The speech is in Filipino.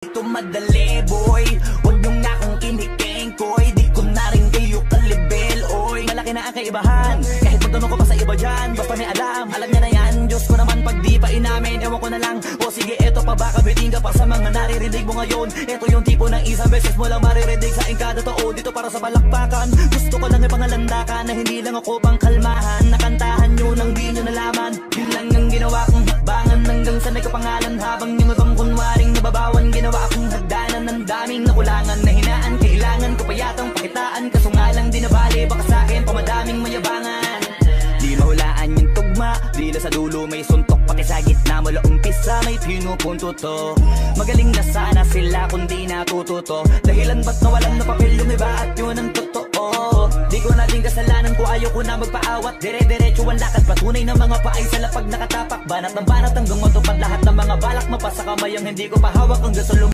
Ito madali boy, huwag nyo nga akong kinikengkoy. Di ko na rin kayo kalibel, oy. Malaki na ang kaibahan, kahit magtanong ko pa sa iba dyan. Basta may alam niya na yan. Diyos ko naman pag di pa inamin, ewan ko na lang. O sige, eto pa baka biting ka pa sa mga naririnig mo ngayon. Eto yung tipo ng isang beses mo lang maririnig sa engkada to. Dito para sa balakbakan, gusto ko lang ipangalandakan na hindi lang ako pang kalmahan. Nakantahan nyo nang di nyo nalaman. Yun lang ang ginawa kong hakbangan hanggang sa nagkapangalan. Habang yung ibang kunwaring nababawan, ginawa akong hagdanan ng daming nakulangan na hinaan. Kailangan ko pa yatang pakitaan, kaso nga lang di nabali. Baka sa akin pamadaming mayabangan. Di mahulaan yung tugma, dila sa dulo may suntok. Pati sa gitna mula umpisa may pinupunto to. Magaling na sana sila kung di natututo. Dahilan ba't nawalan na papel yung iba at yun ang totoo. Di ko na din kasalanan ko, ayaw ko na magpaawat. Dire-diretso ang lakad, patunay ng mga paay sa lapag nakatapak. Banat ng banat hanggang matupad lahat ng mga balak. Mapasa kamay ang hindi ko pahawak hanggang sa